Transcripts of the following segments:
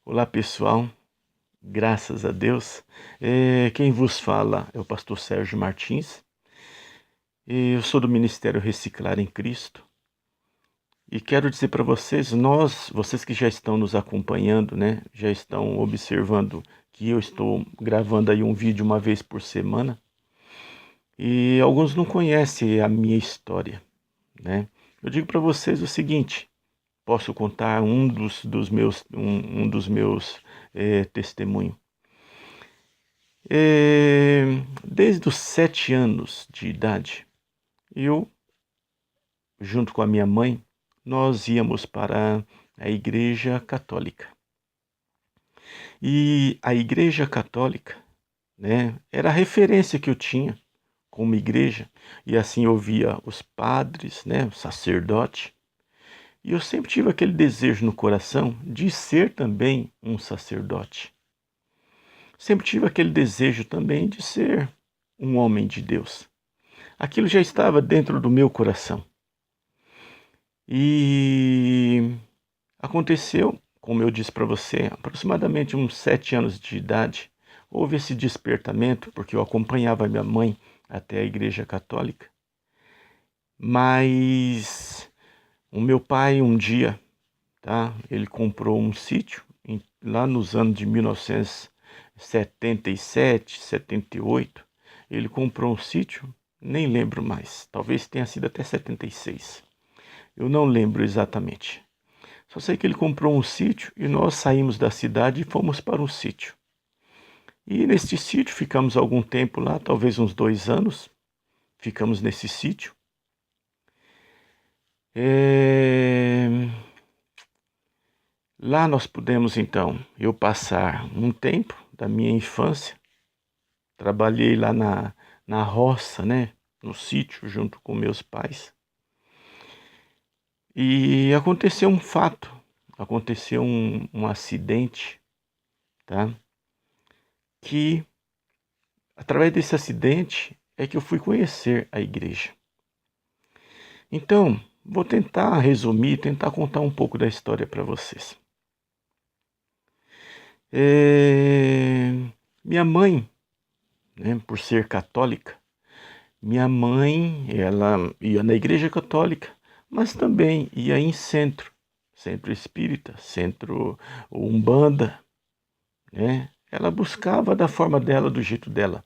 Olá pessoal, graças a Deus. Quem vos fala é o pastor Sérgio Martins. Eu sou do Ministério Reciclar em Cristo e quero dizer para vocês, vocês que já estão nos acompanhando, né, já estão observando que eu estou gravando aí um vídeo uma vez por semana e alguns não conhecem a minha história, né? Eu digo para vocês o seguinte: posso contar um dos meus testemunhos. Desde os 7 anos de idade, eu, junto com a minha mãe, nós íamos para a Igreja Católica. E a Igreja Católica, né, era a referência que eu tinha como igreja, e assim eu via os padres, né, o sacerdote, e eu sempre tive aquele desejo no coração de ser também um sacerdote. Sempre tive aquele desejo também de ser um homem de Deus. Aquilo já estava dentro do meu coração. E aconteceu, como eu disse para você, aproximadamente uns 7 anos de idade, houve esse despertamento, porque eu acompanhava minha mãe até a Igreja Católica. Mas o meu pai, um dia, tá, ele comprou um sítio lá nos anos de 1977, 78. Ele comprou um sítio, nem lembro mais, talvez tenha sido até 76. Eu não lembro exatamente. Só sei que ele comprou um sítio e nós saímos da cidade e fomos para um sítio. E neste sítio ficamos algum tempo lá, talvez uns 2 anos. Ficamos nesse sítio. Lá nós pudemos então, eu passar um tempo da minha infância. Trabalhei lá na roça, né? No sítio, junto com meus pais. E aconteceu um fato, aconteceu um acidente, tá? Que através desse acidente é que eu fui conhecer a igreja. Então, vou tentar resumir, tentar contar um pouco da história para vocês. Minha mãe, né, por ser católica, minha mãe, ela ia na igreja católica, mas também ia em centro espírita, centro umbanda, né? Ela buscava da forma dela, do jeito dela.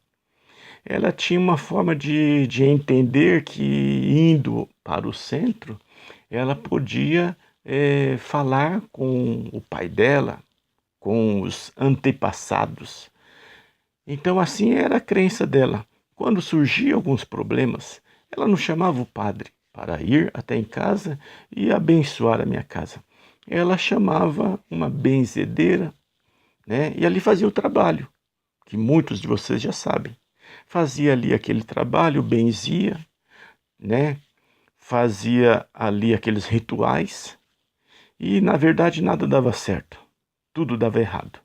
Ela tinha uma forma de entender que, indo para o centro, ela podia falar com o pai dela, com os antepassados. Então, assim era a crença dela. Quando surgiam alguns problemas, ela não chamava o padre para ir até em casa e abençoar a minha casa. Ela chamava uma benzedeira, né? E ali fazia o trabalho, que muitos de vocês já sabem. Fazia ali aquele trabalho, benzia, né? Fazia ali aqueles rituais e, na verdade, nada dava certo. Tudo dava errado.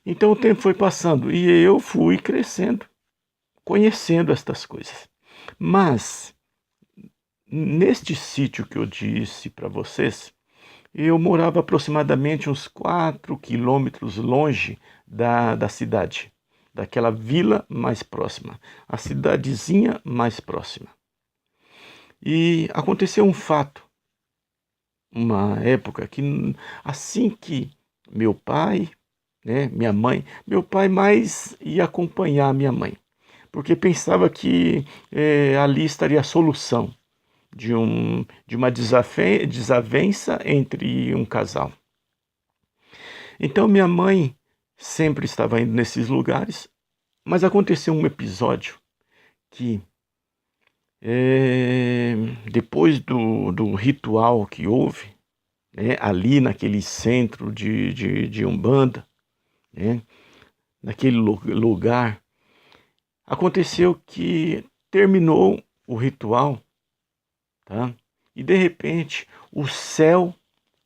Então o tempo foi passando e eu fui crescendo, conhecendo estas coisas. Mas, neste sítio que eu disse para vocês, eu morava aproximadamente uns 4 quilômetros longe da cidade, daquela vila mais próxima, a cidadezinha mais próxima. E aconteceu um fato, uma época que assim que meu pai, né, minha mãe, meu pai mais ia acompanhar minha mãe, porque pensava que ali estaria a solução de uma desavença entre um casal. Então minha mãe sempre estava indo nesses lugares, mas aconteceu um episódio que depois do ritual que houve, né, ali naquele centro de Umbanda, né, naquele lugar, aconteceu que terminou o ritual, tá? E de repente o céu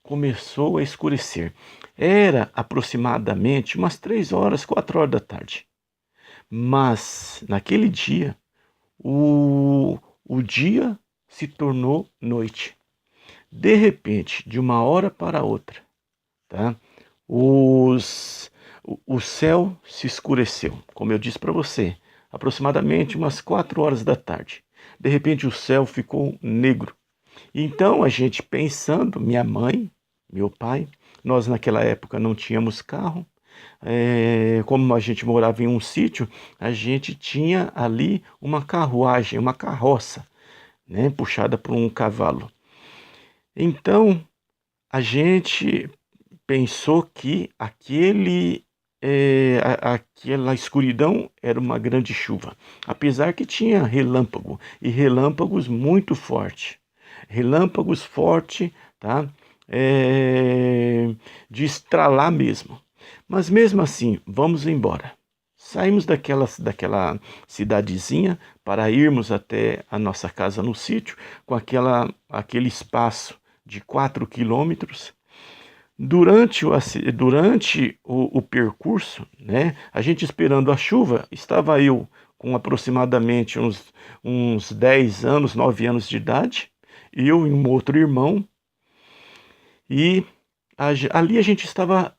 começou a escurecer. Era aproximadamente umas 3 horas, 4 horas da tarde. Mas naquele dia, o dia se tornou noite. De repente, de uma hora para outra, tá? os, o céu se escureceu, como eu disse para você, aproximadamente umas 4 horas da tarde. De repente o céu ficou negro. Então a gente pensando, minha mãe, meu pai, nós naquela época não tínhamos carro, como a gente morava em um sítio, a gente tinha ali uma carruagem, uma carroça, né, puxada por um cavalo. Então a gente pensou que aquela escuridão era uma grande chuva, apesar que tinha relâmpago e relâmpagos muito fortes, relâmpagos fortes, tá? De estralar mesmo. Mas mesmo assim, vamos embora. Saímos daquela cidadezinha para irmos até a nossa casa no sítio, com aquele espaço de 4 quilômetros. Durante o percurso, né, a gente esperando a chuva, estava eu com aproximadamente uns 10 anos, 9 anos de idade, eu e um outro irmão, e ali a gente estava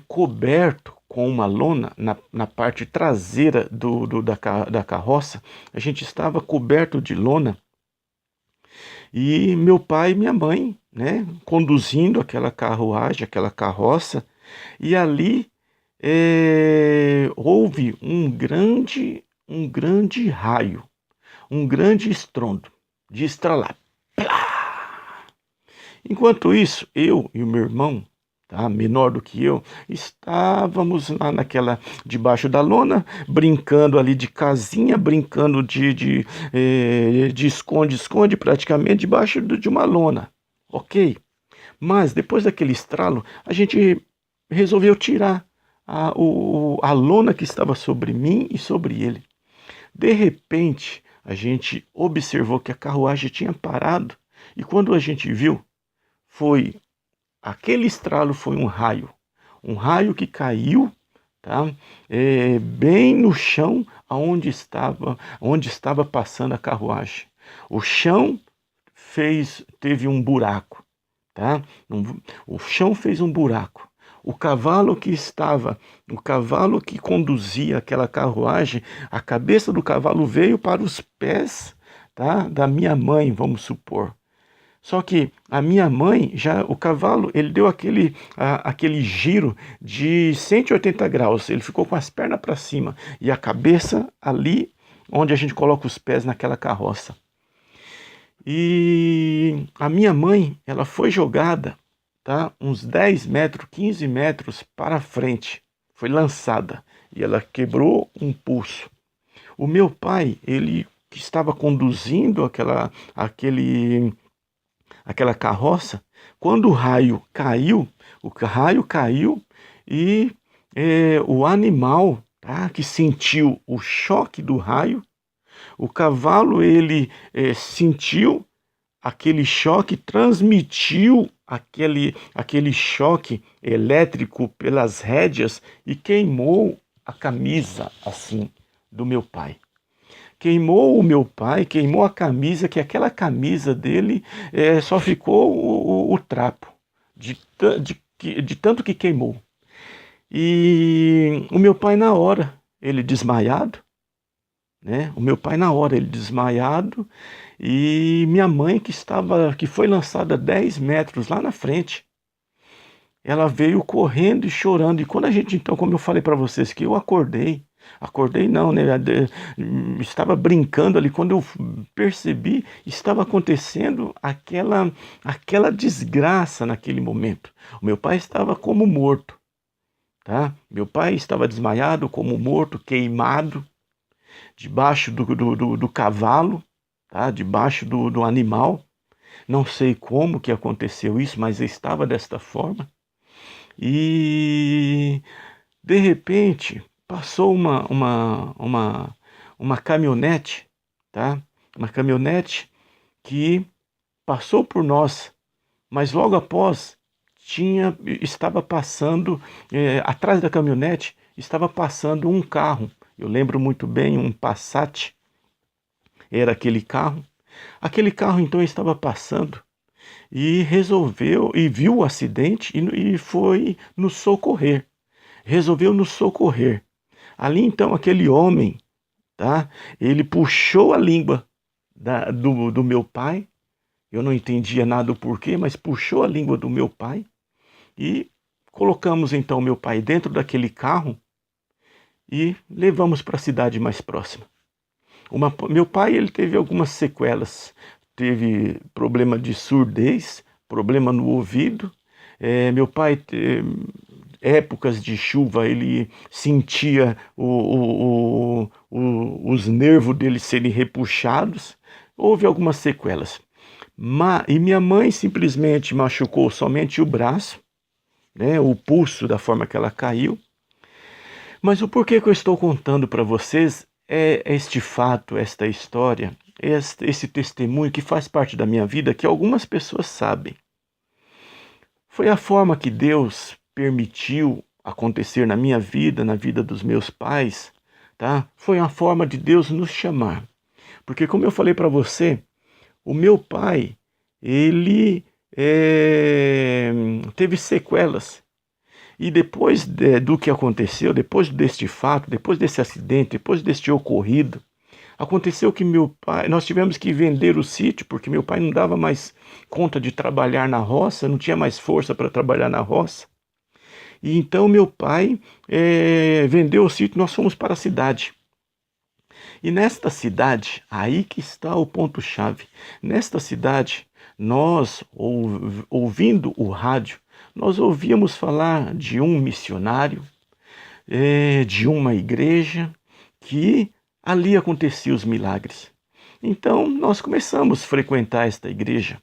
coberto com uma lona na parte traseira da carroça, a gente estava coberto de lona, e meu pai e minha mãe, né, conduzindo aquela carruagem, aquela carroça, e ali houve um grande raio, um grande estrondo de estralar. Enquanto isso, eu e o meu irmão, tá, menor do que eu, estávamos lá debaixo da lona, brincando ali de casinha, brincando de esconde-esconde, praticamente debaixo de uma lona, ok? Mas depois daquele estralo, a gente resolveu tirar a lona que estava sobre mim e sobre ele. De repente, a gente observou que a carruagem tinha parado, e quando a gente viu, foi aquele estralo, foi um raio que caiu, tá? Bem no chão onde estava passando a carruagem. O chão teve um buraco, tá? O chão fez um buraco. O cavalo que conduzia aquela carruagem, a cabeça do cavalo veio para os pés, tá, da minha mãe, vamos supor. Só que a minha mãe, o cavalo, ele deu aquele giro de 180 graus. Ele ficou com as pernas para cima e a cabeça ali, onde a gente coloca os pés naquela carroça. E a minha mãe, ela foi jogada, tá, uns 10 metros, 15 metros para frente. Foi lançada e ela quebrou um pulso. O meu pai, ele que estava conduzindo aquela carroça, quando o raio caiu e o animal, tá, que sentiu o choque do raio, o cavalo ele sentiu aquele choque, transmitiu aquele choque elétrico pelas rédeas e queimou a camisa assim do meu pai. Queimou o meu pai, queimou a camisa, que aquela camisa dele só ficou o trapo, de tanto que queimou. E o meu pai na hora, ele desmaiado, né? O meu pai na hora, ele desmaiado, e minha mãe que foi lançada 10 metros lá na frente, ela veio correndo e chorando. E quando a gente, então, como eu falei para vocês, que eu acordei não, né? Estava brincando ali, quando eu percebi, estava acontecendo aquela desgraça naquele momento. O meu pai estava como morto, tá? Meu pai estava desmaiado, como morto, queimado, debaixo do cavalo, tá? Debaixo do animal. Não sei como que aconteceu isso, mas estava desta forma. E de repente passou uma caminhonete, tá? Uma caminhonete que passou por nós, mas logo após estava passando, atrás da caminhonete estava passando um carro. Eu lembro muito bem, um Passat, era aquele carro. Aquele carro então estava passando e resolveu, e viu o acidente e foi nos socorrer. Resolveu nos socorrer. Ali então aquele homem, tá? Ele puxou a língua do meu pai. Eu não entendia nada do porquê, mas puxou a língua do meu pai e colocamos então meu pai dentro daquele carro e levamos para a cidade mais próxima. Meu pai ele teve algumas sequelas, teve problema de surdez, problema no ouvido. Meu pai, épocas de chuva, ele sentia os nervos dele serem repuxados. Houve algumas sequelas. E minha mãe simplesmente machucou somente o braço, né, o pulso da forma que ela caiu. Mas o porquê que eu estou contando para vocês é este fato, esta história, esse testemunho que faz parte da minha vida, que algumas pessoas sabem. Foi a forma que Deus permitiu acontecer na minha vida, na vida dos meus pais, tá? Foi a forma de Deus nos chamar. Porque como eu falei para você, o meu pai, ele teve sequelas. E depois do que aconteceu, depois deste fato, depois desse acidente, depois deste ocorrido, aconteceu que nós tivemos que vender o sítio, porque meu pai não dava mais conta de trabalhar na roça, não tinha mais força para trabalhar na roça. E então meu pai vendeu o sítio, nós fomos para a cidade. E nesta cidade, aí que está o ponto-chave, nesta cidade, nós, ouvindo o rádio, nós ouvíamos falar de um missionário, de uma igreja, que ali aconteciam os milagres. Então, nós começamos a frequentar esta igreja.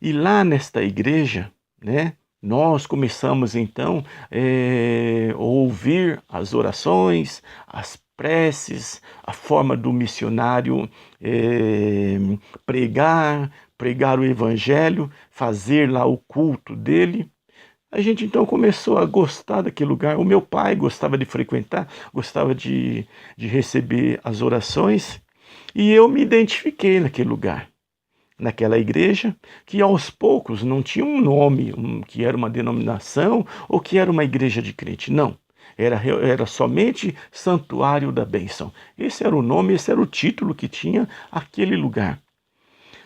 E lá nesta igreja, né, nós começamos então a ouvir as orações, as preces, a forma do missionário pregar o evangelho, fazer lá o culto dele. A gente então começou a gostar daquele lugar. O meu pai gostava de frequentar, gostava de receber as orações, e eu me identifiquei naquele lugar, naquela igreja, que aos poucos não tinha um nome, que era uma denominação ou que era uma igreja de crente, não. Era somente Santuário da Bênção. Esse era o nome, esse era o título que tinha aquele lugar.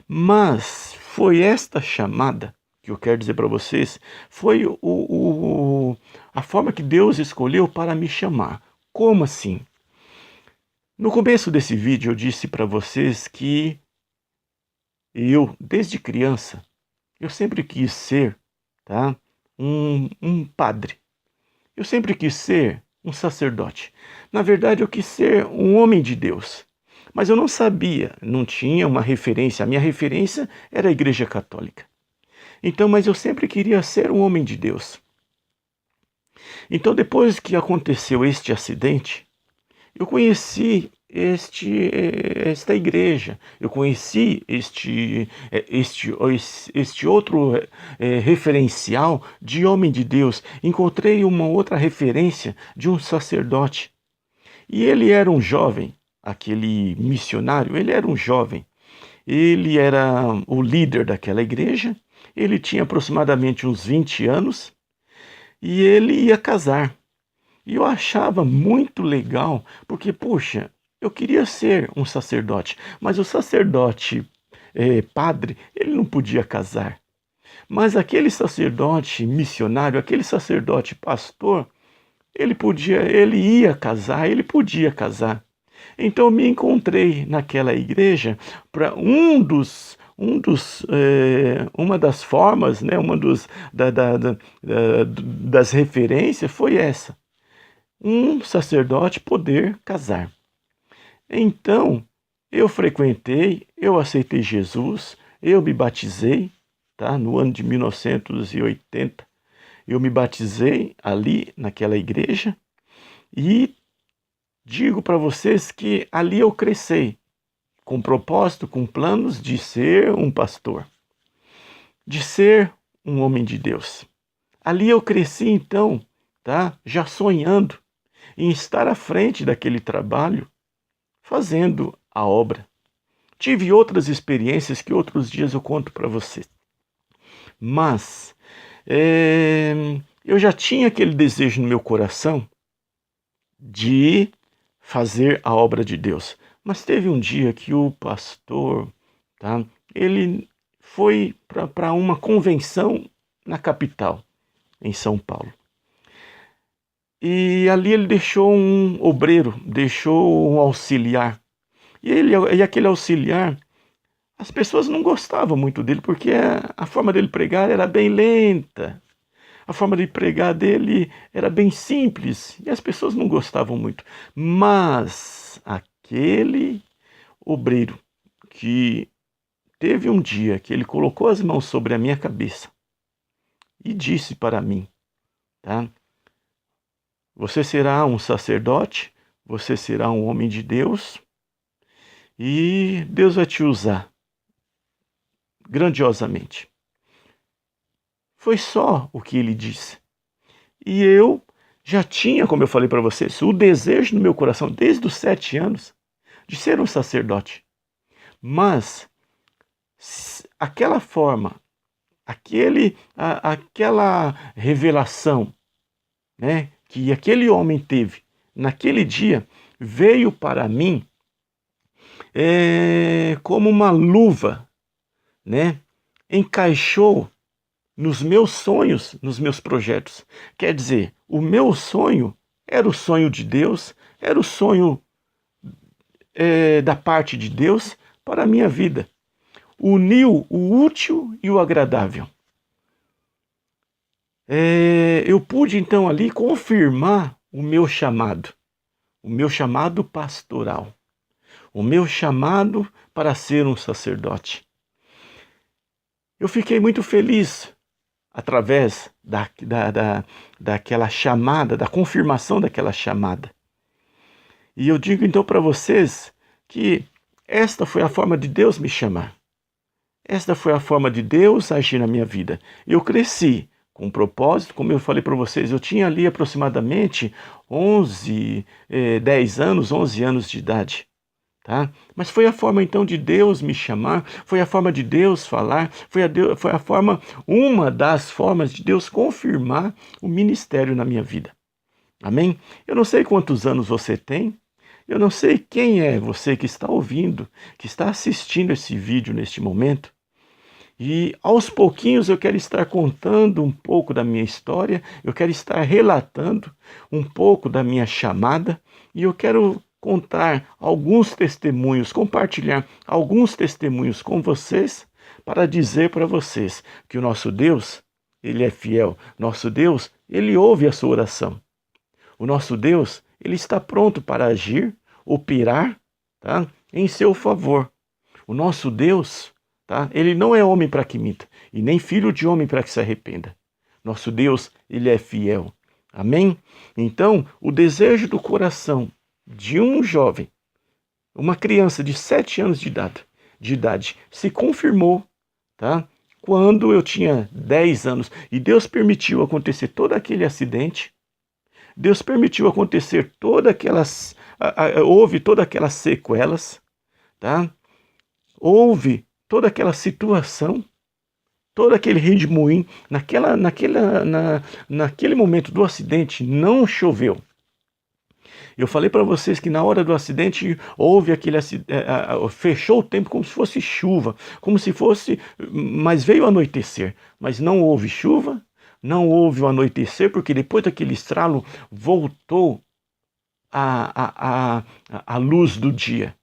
Mas foi esta chamada que eu quero dizer para vocês, foi a forma que Deus escolheu para me chamar. Como assim? No começo desse vídeo eu disse para vocês que desde criança, eu sempre quis ser, tá, um padre. Eu sempre quis ser um sacerdote. Na verdade, eu quis ser um homem de Deus. Mas eu não sabia, não tinha uma referência. A minha referência era a Igreja Católica. Então, mas eu sempre queria ser um homem de Deus. Então, depois que aconteceu este acidente, eu conheci esta igreja, eu conheci este outro referencial de homem de Deus. Encontrei uma outra referência de um sacerdote. E ele era um jovem, aquele missionário, ele era um jovem. Ele era o líder daquela igreja, ele tinha aproximadamente uns 20 anos e ele ia casar. E eu achava muito legal, porque, puxa, eu queria ser um sacerdote, mas o sacerdote padre, ele não podia casar. Mas aquele sacerdote missionário, aquele sacerdote pastor, ele ia casar, ele podia casar. Então eu me encontrei naquela igreja para uma das formas, né, das referências foi essa. Um sacerdote poder casar. Então, eu frequentei, eu aceitei Jesus, eu me batizei, tá? No ano de 1980, eu me batizei ali naquela igreja e digo para vocês que ali eu cresci, com propósito, com planos de ser um pastor, de ser um homem de Deus. Ali eu cresci então, tá? Já sonhando em estar à frente daquele trabalho, fazendo a obra. Tive outras experiências que outros dias eu conto para vocês. Mas eu já tinha aquele desejo no meu coração de fazer a obra de Deus. Mas teve um dia que o pastor, tá, ele foi para uma convenção na capital, em São Paulo. E ali ele deixou um obreiro, deixou um auxiliar. E aquele auxiliar, as pessoas não gostavam muito dele, porque a forma dele pregar era bem lenta. A forma de pregar dele era bem simples e as pessoas não gostavam muito. Mas aquele obreiro que teve um dia que ele colocou as mãos sobre a minha cabeça e disse para mim, tá? Você será um sacerdote, você será um homem de Deus e Deus vai te usar grandiosamente. Foi só o que ele disse. E eu já tinha, como eu falei para vocês, o desejo no meu coração, desde os 7 anos, de ser um sacerdote. Mas aquela forma, aquela revelação, né, que aquele homem teve naquele dia, veio para mim como uma luva, né, encaixou nos meus sonhos, nos meus projetos. Quer dizer, o meu sonho era o sonho de Deus, era o sonho da parte de Deus para a minha vida. Uniu o útil e o agradável. Eu pude então ali confirmar o meu chamado pastoral, o meu chamado para ser um sacerdote. Eu fiquei muito feliz através daquela chamada, da confirmação daquela chamada. E eu digo então para vocês que esta foi a forma de Deus me chamar. Esta foi a forma de Deus agir na minha vida. Eu cresci com um propósito, como eu falei para vocês, eu tinha ali aproximadamente 10 anos, 11 anos de idade. Tá? Mas foi a forma então de Deus me chamar, foi a forma de Deus falar, foi a forma, uma das formas de Deus confirmar o ministério na minha vida. Amém? Eu não sei quantos anos você tem, eu não sei quem é você que está ouvindo, que está assistindo esse vídeo neste momento. E aos pouquinhos eu quero estar contando um pouco da minha história, eu quero estar relatando um pouco da minha chamada e eu quero contar alguns testemunhos, compartilhar alguns testemunhos com vocês para dizer para vocês que o nosso Deus, Ele é fiel. Nosso Deus, Ele ouve a sua oração. O nosso Deus, Ele está pronto para agir, operar, tá, em seu favor. O nosso Deus, tá, Ele não é homem para que minta, e nem filho de homem para que se arrependa. Nosso Deus, Ele é fiel. Amém? Então, o desejo do coração de um jovem, uma criança de 7 anos de idade, se confirmou, tá? Quando eu tinha 10 anos. E Deus permitiu acontecer todo aquele acidente. Deus permitiu acontecer houve todas aquelas sequelas, tá? Houve toda aquela situação, todo aquele redemoinho. Naquele momento do acidente não choveu. Eu falei para vocês que na hora do acidente houve fechou o tempo como se fosse chuva, mas veio o anoitecer, mas não houve chuva, não houve o anoitecer, porque depois daquele estralo voltou a luz do dia.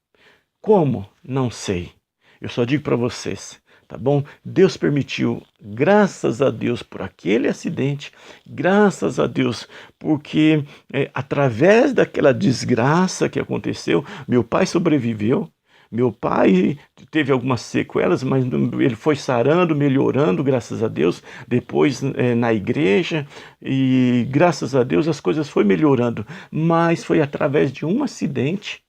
Como? Não sei. Eu só digo para vocês, tá bom? Deus permitiu, graças a Deus por aquele acidente, graças a Deus porque através daquela desgraça que aconteceu, meu pai sobreviveu. Meu pai teve algumas sequelas, mas ele foi sarando, melhorando, graças a Deus, depois na igreja, e graças a Deus as coisas foram melhorando, mas foi através de um acidente,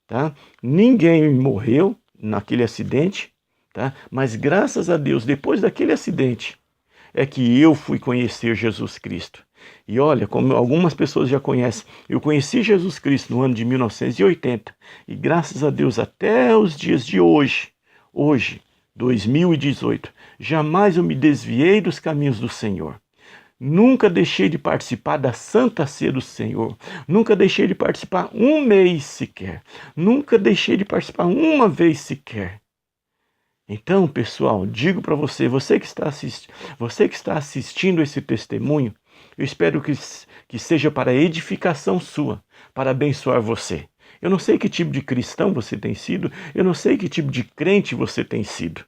tá? Ninguém morreu naquele acidente, tá? Mas graças a Deus, depois daquele acidente, é que eu fui conhecer Jesus Cristo. E olha, como algumas pessoas já conhecem, eu conheci Jesus Cristo no ano de 1980. E graças a Deus, até os dias de hoje, 2018. Jamais eu me desviei dos caminhos do Senhor. Nunca deixei de participar da Santa Ceia do Senhor. Nunca deixei de participar um mês sequer. Nunca deixei de participar uma vez sequer. Então, pessoal, digo para você, você que está assistindo esse testemunho, eu espero que seja para edificação sua, para abençoar você. Eu não sei que tipo de cristão você tem sido, eu não sei que tipo de crente você tem sido.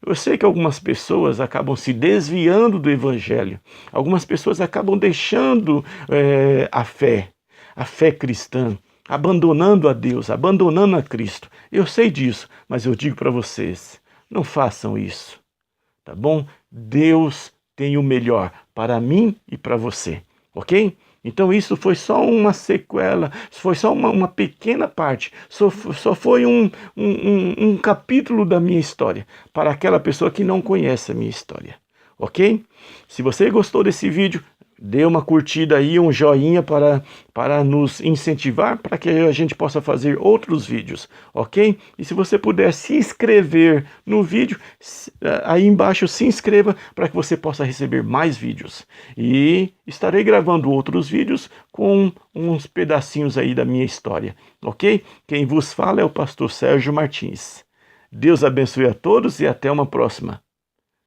Eu sei que algumas pessoas acabam se desviando do Evangelho. Algumas pessoas acabam deixando a fé cristã, abandonando a Deus, abandonando a Cristo. Eu sei disso, mas eu digo para vocês, não façam isso, tá bom? Deus tem o melhor para mim e para você, ok? Então isso foi só uma sequela, foi só uma pequena parte, só foi um capítulo da minha história, para aquela pessoa que não conhece a minha história, ok? Se você gostou desse vídeo, dê uma curtida aí, um joinha para nos incentivar, para que a gente possa fazer outros vídeos, ok? E se você puder se inscrever no vídeo, aí embaixo se inscreva para que você possa receber mais vídeos. E estarei gravando outros vídeos com uns pedacinhos aí da minha história, ok? Quem vos fala é o pastor Sérgio Martins. Deus abençoe a todos e até uma próxima.